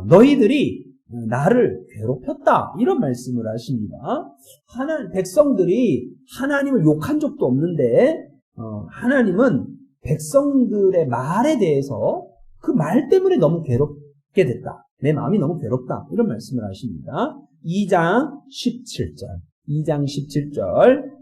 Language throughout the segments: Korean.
너희들이 나를 괴롭혔다. 이런 말씀을 하십니다. 백성들이 하나님을 욕한 적도 없는데 하나님은 백성들의 말에 대해서 그 말 때문에 너무 괴롭게 됐다. 내 마음이 너무 괴롭다. 이런 말씀을 하십니다. 2장 17절. 2장 17절.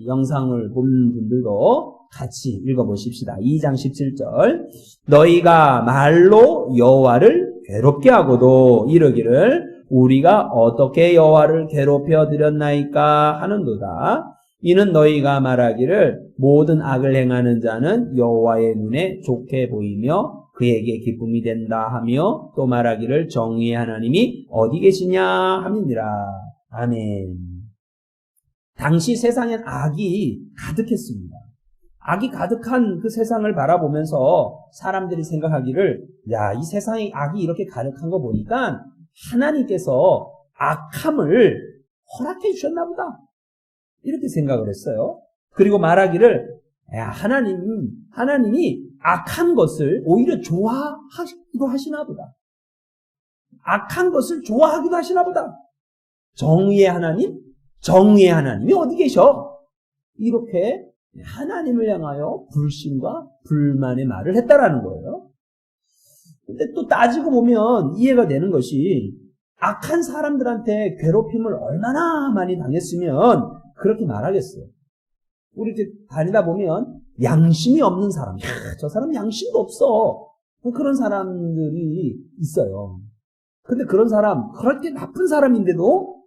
영상을 보는 분들도 같이 읽어보십시다. 2장 17절. 너희가 말로 여호와를 괴롭게 하고도 이르기를 우리가 어떻게 여호와를 괴롭혀 드렸나이까 하는도다. 이는 너희가 말하기를 모든 악을 행하는 자는 여호와의 눈에 좋게 보이며 그에게 기쁨이 된다 하며 또 말하기를 정의의 하나님이 어디 계시냐 함이니라. 아멘. 당시 세상엔 악이 가득했습니다. 악이 가득한 그 세상을 바라보면서 사람들이 생각하기를 야, 이 세상에 악이 이렇게 가득한 거 보니까 하나님께서 악함을 허락해 주셨나 보다. 이렇게 생각을 했어요. 그리고 말하기를 야, 하나님이 악한 것을 오히려 좋아하기도 하시나 보다. 악한 것을 좋아하기도 하시나 보다. 정의의 하나님이 어디 계셔? 이렇게 하나님을 향하여 불신과 불만의 말을 했다라는 거예요. 근데 또 따지고 보면 이해가 되는 것이 악한 사람들한테 괴롭힘을 얼마나 많이 당했으면 그렇게 말하겠어요. 우리 이렇게 다니다 보면 양심이 없는 사람, 저 사람 양심도 없어. 그런 사람들이 있어요. 근데 그런 사람, 그렇게 나쁜 사람인데도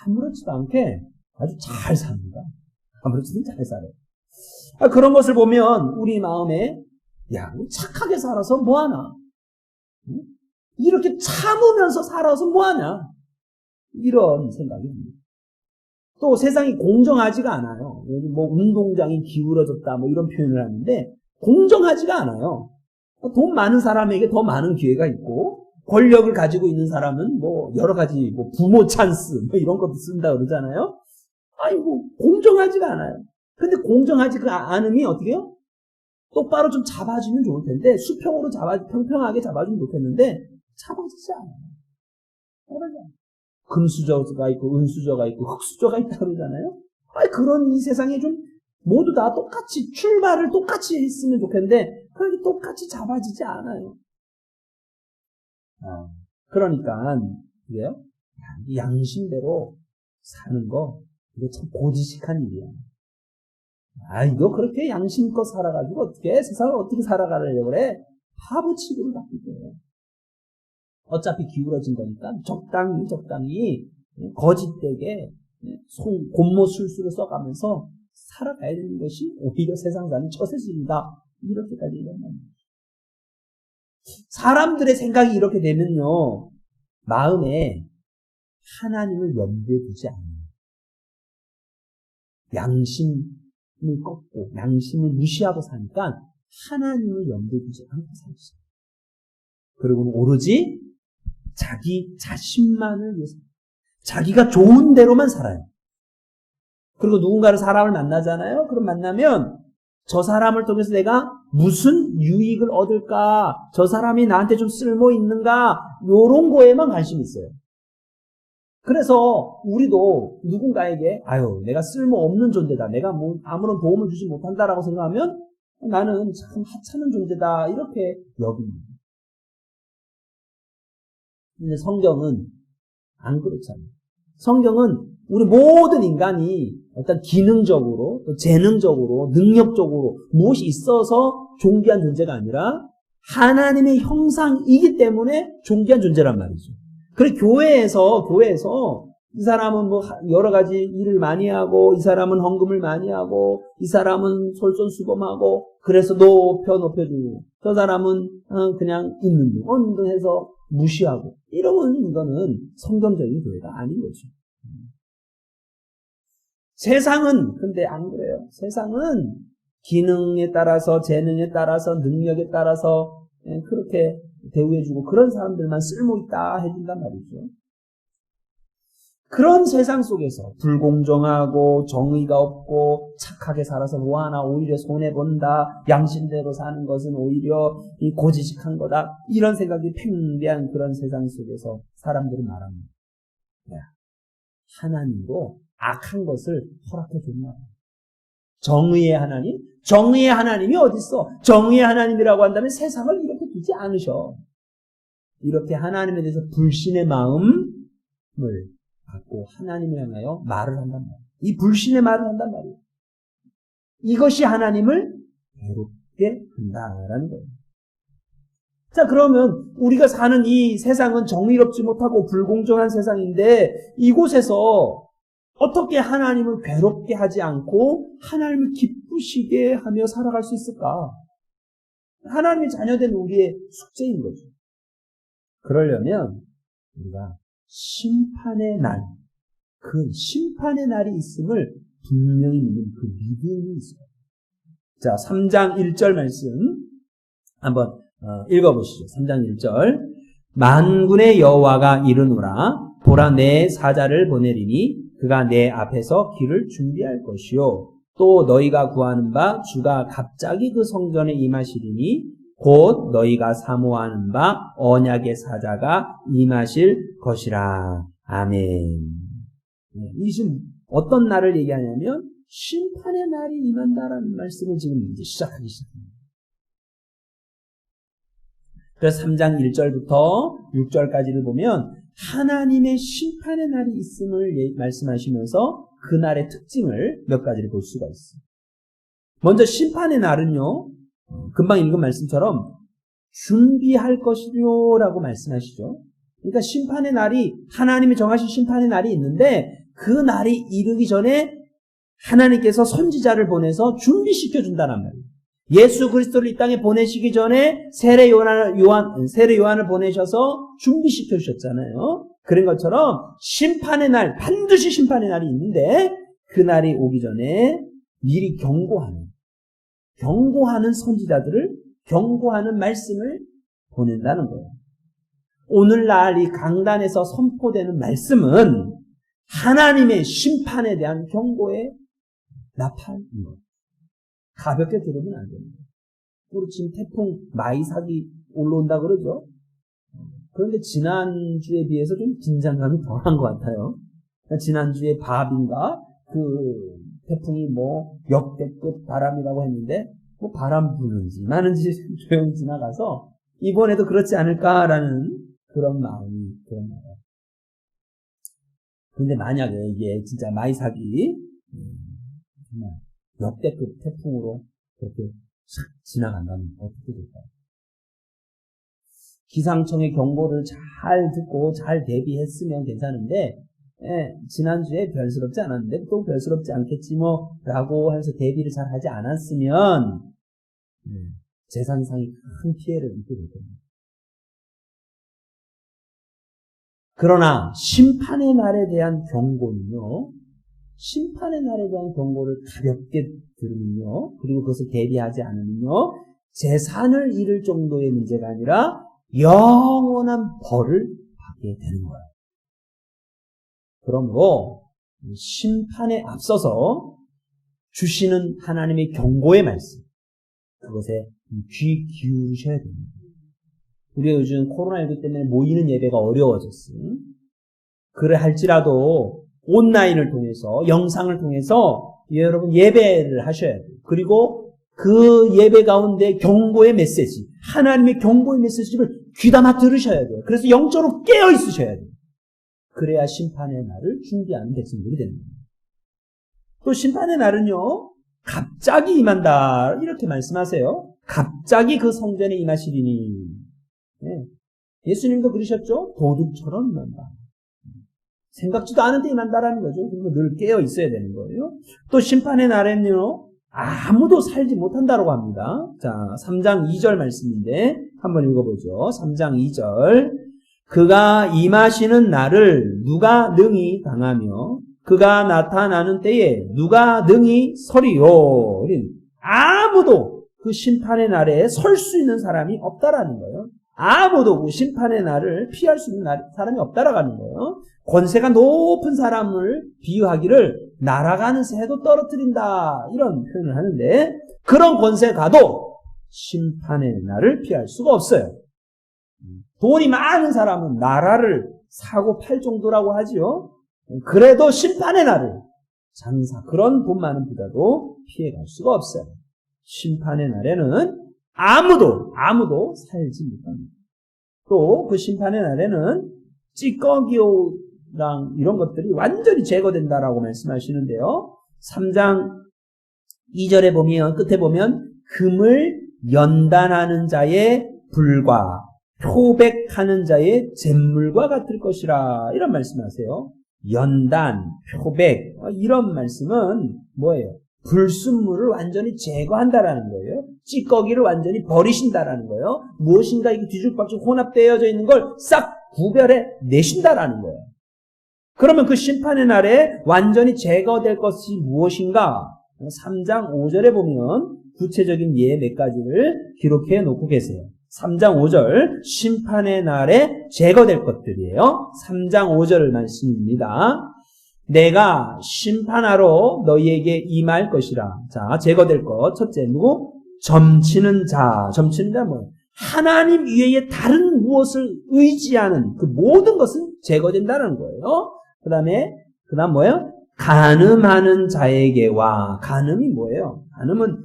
아무렇지도 않게 아주 잘 삽니다. 아무렇지도 잘 살아요. 그런 것을 보면 우리 마음에 야, 착하게 살아서 뭐하나? 이렇게 참으면서 살아서 뭐하냐? 이런 생각이 듭니다. 또 세상이 공정하지가 않아요. 뭐 운동장이 기울어졌다 뭐 이런 표현을 하는데 공정하지가 않아요. 돈 많은 사람에게 더 많은 기회가 있고 권력을 가지고 있는 사람은 뭐 여러 가지 뭐 부모 찬스 뭐 이런 것도 쓴다 그러잖아요. 아이고 공정하지가 않아요. 근데 공정하지가 않음이 어떻게 해요? 똑바로 좀 잡아주면 좋을 텐데 수평으로 평평하게 잡아주면 좋겠는데 잡아주지 않아요. 그러죠. 금수저가 있고 은수저가 있고 흙수저가 있다 그러잖아요. 그런 이 세상에 좀 모두 다 똑같이 출발을 똑같이 했으면 좋겠는데 그렇게 똑같이 잡아지지 않아요. 그러니까 이게요. 양심대로 사는 거 이거 참 고지식한 일이야. 이거 그렇게 양심껏 살아가지고 어떻게 세상을 어떻게 살아가려고 그래? 바보 취급을 받기 때문에. 어차피 기울어진 거니까 적당히 거짓되게 곤모 술수를 써가면서 살아가야 되는 것이 오히려 세상 사는 처세집이다. 이렇게까지 얘기합니다. 사람들의 생각이 이렇게 되면요. 마음에 하나님을 염두에 두지 않아요. 양심을 꺾고 양심을 무시하고 사니까 하나님을 염두에 두지 않고 살죠. 그리고는 오로지 자기 자신만을 위해서 자기가 좋은 대로만 살아요. 그리고 누군가를 사람을 만나잖아요. 그럼 만나면 저 사람을 통해서 내가 무슨 유익을 얻을까? 저 사람이 나한테 좀 쓸모 있는가? 요런 거에만 관심이 있어요. 그래서 우리도 누군가에게 내가 쓸모 없는 존재다. 내가 뭐 아무런 도움을 주지 못한다라고 생각하면 나는 참 하찮은 존재다. 이렇게 여깁니다. 근데 성경은 안 그렇잖아요. 성경은 우리 모든 인간이 어떤 기능적으로, 또 재능적으로, 능력적으로 무엇이 있어서 존귀한 존재가 아니라 하나님의 형상이기 때문에 존귀한 존재란 말이죠. 그래 교회에서 이 사람은 뭐 여러 가지 일을 많이 하고 이 사람은 헌금을 많이 하고 이 사람은 솔선수범하고 그래서 높여주고 저 사람은 그냥 있는 등 해서 무시하고 이러면 이거는 성경적인 교회가 아닌 거죠. 세상은 근데 안 그래요. 세상은 기능에 따라서 재능에 따라서 능력에 따라서 그렇게 대우해주고 그런 사람들만 쓸모있다 해준단 말이죠. 그런 세상 속에서 불공정하고 정의가 없고 착하게 살아서 뭐하나 오히려 손해본다. 양심대로 사는 것은 오히려 이 고지식한 거다. 이런 생각이 팽배한 그런 세상 속에서 사람들은 말합니다. 야, 하나님도 악한 것을 허락해 줬나? 정의의 하나님? 정의의 하나님이 어딨어? 정의의 하나님이라고 한다면 세상을 이렇게 두지 않으셔. 이렇게 하나님에 대해서 불신의 마음을 갖고 하나님을 향하여 말을 한단 말이에요. 이 불신의 말을 한단 말이에요. 이것이 하나님을 괴롭게 한다라는 거예요. 자, 그러면 우리가 사는 이 세상은 정의롭지 못하고 불공정한 세상인데 이곳에서 어떻게 하나님을 괴롭게 하지 않고 하나님을 기쁘시게 하며 살아갈 수 있을까? 하나님의 자녀된 우리의 숙제인 거죠. 그러려면 우리가 심판의 날, 그 심판의 날이 있음을 분명히 믿는 그 믿음이 있어요. 자, 3장 1절 말씀 한번 읽어보시죠. 3장 1절. 만군의 여호와가 이르노라. 보라, 내 사자를 보내리니 그가 내 앞에서 길을 준비할 것이요. 또 너희가 구하는 바 주가 갑자기 그 성전에 임하시리니 곧 너희가 사모하는 바 언약의 사자가 임하실 것이라. 아멘. 이 지금 어떤 날을 얘기하냐면 심판의 날이 임한다라는 말씀을 지금 이제 시작하기 시작합니다. 그래서 3장 1절부터 6절까지를 보면 하나님의 심판의 날이 있음을 말씀하시면서 그 날의 특징을 몇 가지를 볼 수가 있어요. 먼저 심판의 날은요, 금방 읽은 말씀처럼 준비할 것이요라고 말씀하시죠. 그러니까 심판의 날이, 하나님이 정하신 심판의 날이 있는데 그 날이 이르기 전에 하나님께서 선지자를 보내서 준비시켜 준다는 말이에요. 예수 그리스도를 이 땅에 보내시기 전에 세례 요한을 보내셔서 준비시켜 주셨잖아요. 그런 것처럼 심판의 날, 반드시 심판의 날이 있는데 그 날이 오기 전에 미리 경고하는 선지자들을, 경고하는 말씀을 보낸다는 거예요. 오늘날 이 강단에서 선포되는 말씀은 하나님의 심판에 대한 경고의 나팔인 거예요. 가볍게 들으면 안 됩니다. 우리 지금 태풍 마이삭이 올라온다 그러죠? 그런데 지난주에 비해서 좀 긴장감이 덜한 것 같아요. 지난주에 바빈가 그 태풍이 뭐 역대급 바람이라고 했는데 뭐 바람 부는지 마는지 조용히 지나가서 이번에도 그렇지 않을까라는 그런 마음이 그런 거예요. 근데 만약에 이게 진짜 마이삭이 정말 역대급 태풍으로 그렇게 싹 지나간다면 어떻게 될까요? 기상청의 경고를 잘 듣고 잘 대비했으면 괜찮은데 지난주에 별스럽지 않았는데 또 별스럽지 않겠지 뭐 라고 해서 대비를 잘 하지 않았으면 재산상의 큰 피해를 입게 될 겁니다. 그러나 심판의 날에 대한 경고는요, 심판의 날에 대한 경고를 가볍게 들으면요, 그리고 그것을 대비하지 않으면요, 재산을 잃을 정도의 문제가 아니라 영원한 벌을 받게 되는 거예요. 그러므로 심판에 앞서서 주시는 하나님의 경고의 말씀, 그것에 귀 기울이셔야 됩니다. 우리가 요즘 코로나19 때문에 모이는 예배가 어려워졌어요. 그래 할지라도 온라인을 통해서, 영상을 통해서 여러분 예배를 하셔야 돼요. 그리고 그 예배 가운데 경고의 메시지, 하나님의 경고의 메시지를 귀담아 들으셔야 돼요. 그래서 영적으로 깨어 있으셔야 돼요. 그래야 심판의 날을 준비하는 백성들이 되는 겁니다. 또 심판의 날은요, 갑자기 임한다 이렇게 말씀하세요. 갑자기 그 성전에 임하시리니. 네. 예수님도 그러셨죠? 도둑처럼 임한다. 생각지도 않은데 임한다라는 거죠. 그리고 늘 깨어 있어야 되는 거예요. 또 심판의 날에는요, 아무도 살지 못한다고 합니다. 자, 3장 2절 말씀인데 한번 읽어보죠. 3장 2절. 그가 임하시는 날을 누가 능히 당하며 그가 나타나는 때에 누가 능히 서리요. 아무도 그 심판의 날에 설 수 있는 사람이 없다라는 거예요. 아무도 그 심판의 날을 피할 수 있는 사람이 없다라고 하는 거예요. 권세가 높은 사람을 비유하기를 날아가는 새도 떨어뜨린다 이런 표현을 하는데 그런 권세가도 심판의 날을 피할 수가 없어요. 돈이 많은 사람은 나라를 사고 팔 정도라고 하지요. 그래도 심판의 날을 장사 그런 돈 많은 부자도 피해갈 수가 없어요. 심판의 날에는 아무도 살지 못합니다. 또 그 심판의 날에는 찌꺼기랑 이런 것들이 완전히 제거된다라고 말씀하시는데요. 3장 2절에 보면 끝에 보면 금을 연단하는 자의 불과 표백하는 자의 잿물과 같을 것이라 이런 말씀하세요. 연단, 표백 이런 말씀은 뭐예요? 불순물을 완전히 제거한다라는 거예요. 찌꺼기를 완전히 버리신다라는 거예요. 무엇인가 이게 뒤죽박죽 혼합되어져 있는 걸 싹 구별해 내신다라는 거예요. 그러면 그 심판의 날에 완전히 제거될 것이 무엇인가? 3장 5절에 보면 구체적인 예 몇 가지를 기록해 놓고 계세요. 3장 5절 심판의 날에 제거될 것들이에요. 3장 5절 말씀입니다. 내가 심판하러 너희에게 임할 것이라. 자, 제거될 것. 첫째, 누구? 점치는 자. 점치는 자 뭐예요? 하나님 이외에 다른 무엇을 의지하는 그 모든 것은 제거된다는 거예요. 그 다음 뭐예요? 간음하는 자에게와. 간음이 뭐예요? 간음은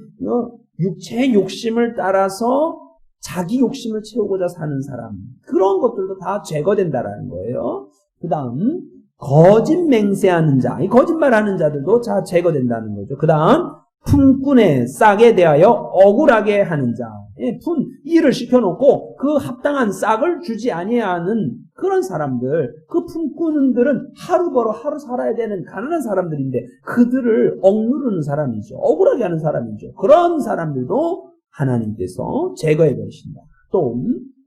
육체의 욕심을 따라서 자기 욕심을 채우고자 사는 사람. 그런 것들도 다 제거된다라는 거예요. 그 다음 거짓 맹세하는 자, 이 거짓말하는 자들도 다 제거된다는 거죠. 그 다음 품꾼의 싹에 대하여 억울하게 하는 자, 일을 시켜놓고 그 합당한 싹을 주지 아니하는 그런 사람들, 그 품꾼들은 하루 벌어 하루 살아야 되는 가난한 사람들인데 그들을 억누르는 사람이죠. 억울하게 하는 사람이죠. 그런 사람들도 하나님께서 제거해 버리신다. 또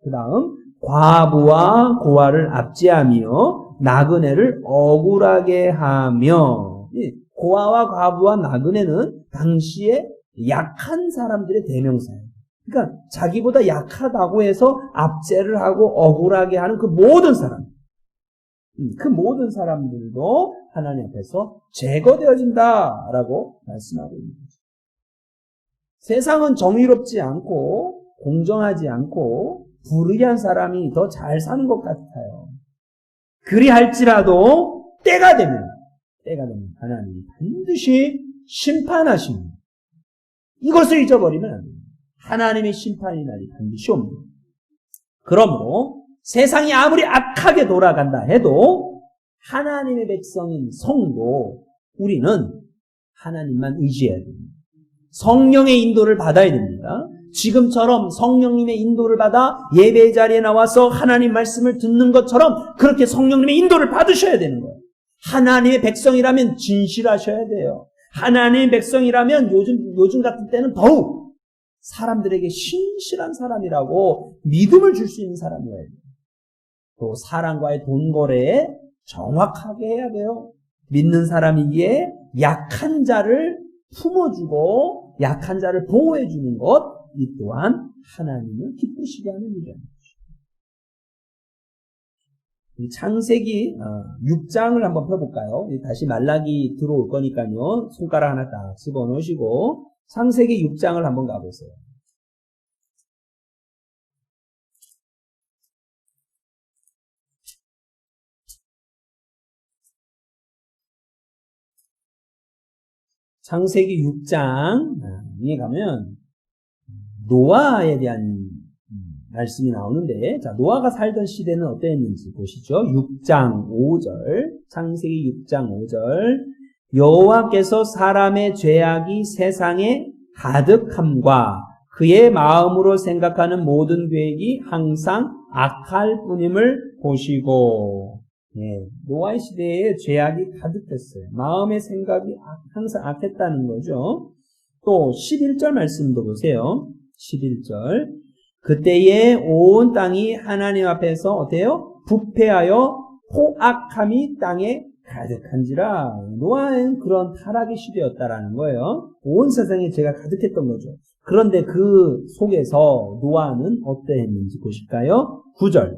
그 다음 과부와 고아를 압제하며 나그네를 억울하게 하며. 고아와 과부와 나그네는 당시에 약한 사람들의 대명사예요. 그러니까 자기보다 약하다고 해서 압제를 하고 억울하게 하는 그 모든 사람, 그 모든 사람들도 하나님 앞에서 제거되어진다라고 말씀하고 있는 거죠. 세상은 정의롭지 않고 공정하지 않고 불의한 사람이 더 잘 사는 것 같아요. 그리할지라도 때가 되면 하나님이 반드시 심판하십니다. 이것을 잊어버리면 안 됩니다. 하나님의 심판의 날이 반드시 옵니다. 그러므로 세상이 아무리 악하게 돌아간다 해도 하나님의 백성인 성도 우리는 하나님만 의지해야 됩니다. 성령의 인도를 받아야 됩니다. 지금처럼 성령님의 인도를 받아 예배 자리에 나와서 하나님 말씀을 듣는 것처럼 그렇게 성령님의 인도를 받으셔야 되는 거예요. 하나님의 백성이라면 진실하셔야 돼요. 하나님의 백성이라면 요즘 같은 때는 더욱 사람들에게 신실한 사람이라고 믿음을 줄 수 있는 사람이어야 돼요. 또 사람과의 돈거래에 정확하게 해야 돼요. 믿는 사람이기에 약한 자를 품어주고 약한 자를 보호해주는 것, 이 또한 하나님을 기쁘시게 하는 일입니다. 창세기 6장을 한번 펴볼까요? 다시 말라기 들어올 거니까요. 손가락 하나 딱 집어넣으시고 창세기 6장을 한번 가보세요. 창세기 6장 위에 가면 노아에 대한 말씀이 나오는데, 자, 노아가 살던 시대는 어땠는지 보시죠. 6장 5절, 창세기 6장 5절. 여호와께서 사람의 죄악이 세상에 가득함과 그의 마음으로 생각하는 모든 계획이 항상 악할 뿐임을 보시고. 노아의 시대에 죄악이 가득했어요. 마음의 생각이 항상 악했다는 거죠. 또 11절 말씀도 보세요. 11절. 그때에 온 땅이 하나님 앞에서 어때요? 부패하여 포악함이 땅에 가득한지라. 노아는 그런 타락의 시대였다라는 거예요. 온 세상에 죄가 가득했던 거죠. 그런데 그 속에서 노아는 어떠했는지 보실까요? 9절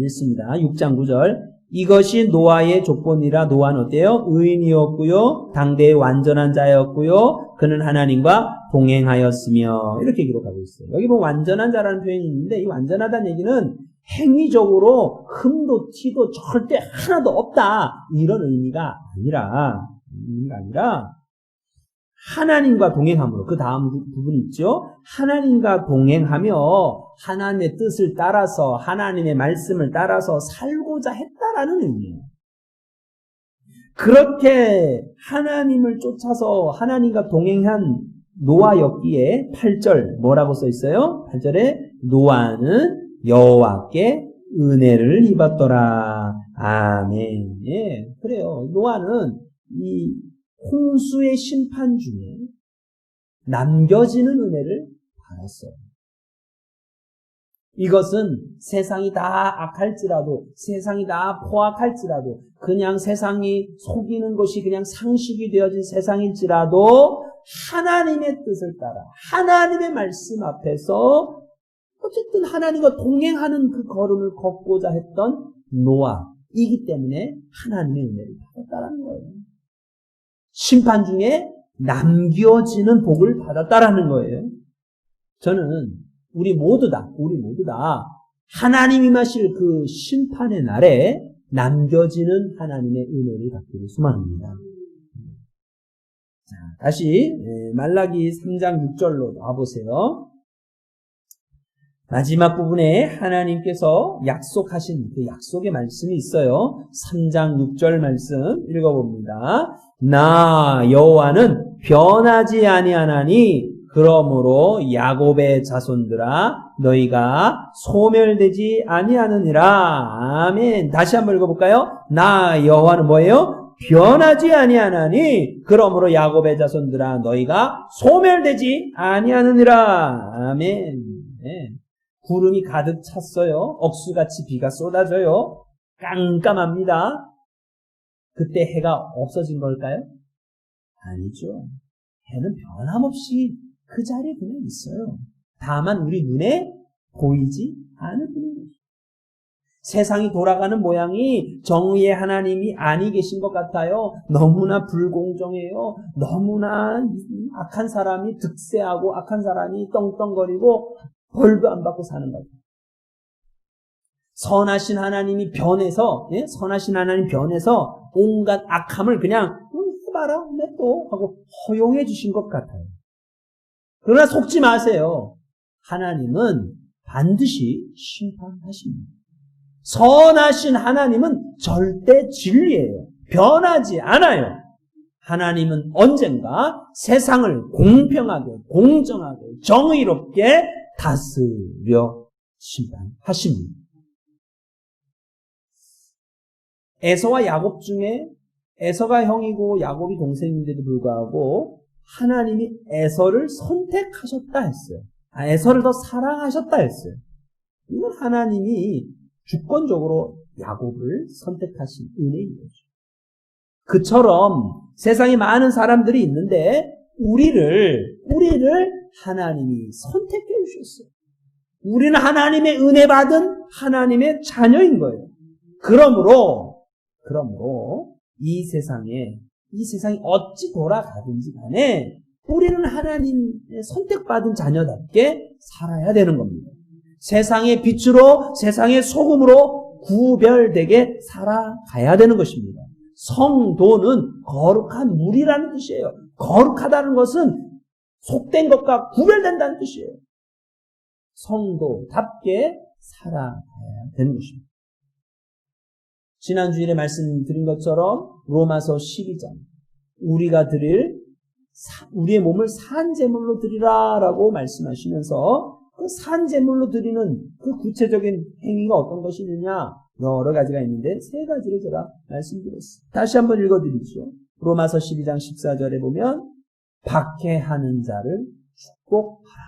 읽습니다. 6장 9절. 이것이 노아의 조건이라. 노아는 어때요? 의인이었고요. 당대의 완전한 자였고요. 그는 하나님과 동행하였으며. 이렇게 기록하고 있어요. 여기 보면 완전한 자라는 표현이 있는데, 이 완전하다는 얘기는 행위적으로 흠도 티도 절대 하나도 없다, 이런 의미가 아니라 하나님과 동행함으로, 그 다음 부분 있죠? 하나님과 동행하며 하나님의 뜻을 따라서, 하나님의 말씀을 따라서 살고자 했다라는 의미예요. 그렇게 하나님을 쫓아서 하나님과 동행한 노아였기에 8절 뭐라고 써 있어요? 8절에 노아는 여호와께 은혜를 입었더라. 아멘. 예, 그래요. 노아는 이 홍수의 심판 중에 남겨지는 은혜를 받았어요. 이것은 세상이 다 악할지라도, 세상이 다 포악할지라도, 그냥 세상이 속이는 것이 그냥 상식이 되어진 세상일지라도 하나님의 뜻을 따라 하나님의 말씀 앞에서 어쨌든 하나님과 동행하는 그 걸음을 걷고자 했던 노아이기 때문에 하나님의 은혜를 받았다는 거예요. 심판 중에 남겨지는 복을 받았다라는 거예요. 저는 우리 모두 다 하나님이 마실 그 심판의 날에 남겨지는 하나님의 은혜를 받기를 소망합니다. 자, 다시 말라기 3장 6절로 와보세요. 마지막 부분에 하나님께서 약속하신 그 약속의 말씀이 있어요. 3장 6절 말씀 읽어봅니다. 나 여호와는 변하지 아니하나니 그러므로 야곱의 자손들아 너희가 소멸되지 아니하느니라. 아멘. 다시 한번 읽어볼까요? 나 여호와는 뭐예요? 변하지 아니하나니 그러므로 야곱의 자손들아 너희가 소멸되지 아니하느니라. 아멘. 네. 구름이 가득 찼어요. 억수같이 비가 쏟아져요. 깜깜합니다. 그때 해가 없어진 걸까요? 아니죠. 해는 변함없이 그 자리에 그냥 있어요. 다만 우리 눈에 보이지 않을 뿐입니다. 세상이 돌아가는 모양이 정의의 하나님이 아니 계신 것 같아요. 너무나 불공정해요. 너무나 악한 사람이 득세하고 악한 사람이 떵떵거리고 벌도 안 받고 사는 거죠. 선하신 하나님이 변해서 온갖 악함을 그냥 해봐라 냅둬 하고 허용해 주신 것 같아요. 그러나 속지 마세요. 하나님은 반드시 심판하십니다. 선하신 하나님은 절대 진리예요. 변하지 않아요. 하나님은 언젠가 세상을 공평하게, 공정하게, 정의롭게 다스려 심판하십니다. 에서와 야곱 중에 에서가 형이고 야곱이 동생인데도 불구하고 하나님이 에서를 선택하셨다 했어요. 에서를 더 사랑하셨다 했어요. 이건 하나님이 주권적으로 야곱을 선택하신 은혜인 거죠. 그처럼 세상에 많은 사람들이 있는데 우리를 하나님이 선택해 주셨어요. 우리는 하나님의 은혜 받은 하나님의 자녀인 거예요. 그러므로 이 세상이 어찌 돌아가든지 간에 우리는 하나님의 선택받은 자녀답게 살아야 되는 겁니다. 세상의 빛으로, 세상의 소금으로 구별되게 살아가야 되는 것입니다. 성도는 거룩한 물이라는 뜻이에요. 거룩하다는 것은 속된 것과 구별된다는 뜻이에요. 성도답게 살아가야 되는 것입니다. 지난주일에 말씀드린 것처럼 로마서 12장 우리의 몸을 산제물로 드리라라고 말씀하시면서 그 산제물로 드리는 그 구체적인 행위가 어떤 것이 있느냐 여러 가지가 있는데 세 가지를 제가 말씀드렸어요. 다시 한번 읽어드리죠. 로마서 12장 14절에 보면 박해하는 자를 축복하라.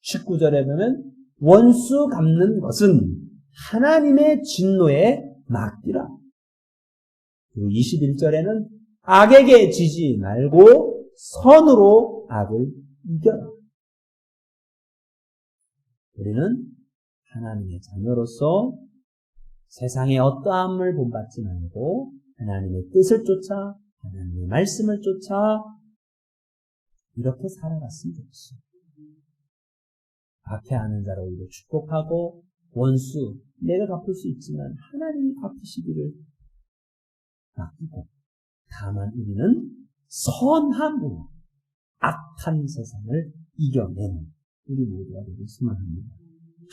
19절에 보면 원수 갚는 것은 하나님의 진노에 맡기라. 그리고 21절에는 악에게 지지 말고 선으로 악을 이겨라. 우리는 하나님의 자녀로서 세상의 어떠함을 본받지 말고 하나님의 뜻을 쫓아 하나님의 말씀을 쫓아 이렇게 살아갔으면 좋겠어요. 박해하는 자를 오히려 축복하고 원수 내가 갚을 수 있지만 하나님이 갚으시기를 맡기고 다만 우리는 선함으로 악한 세상을 이겨내는 우리 모두가 되길 소망합니다.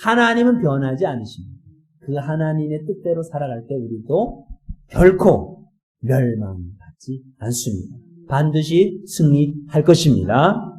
하나님은 변하지 않으십니다. 그 하나님의 뜻대로 살아갈 때 우리도 결코 멸망받지 않습니다. 반드시 승리할 것입니다.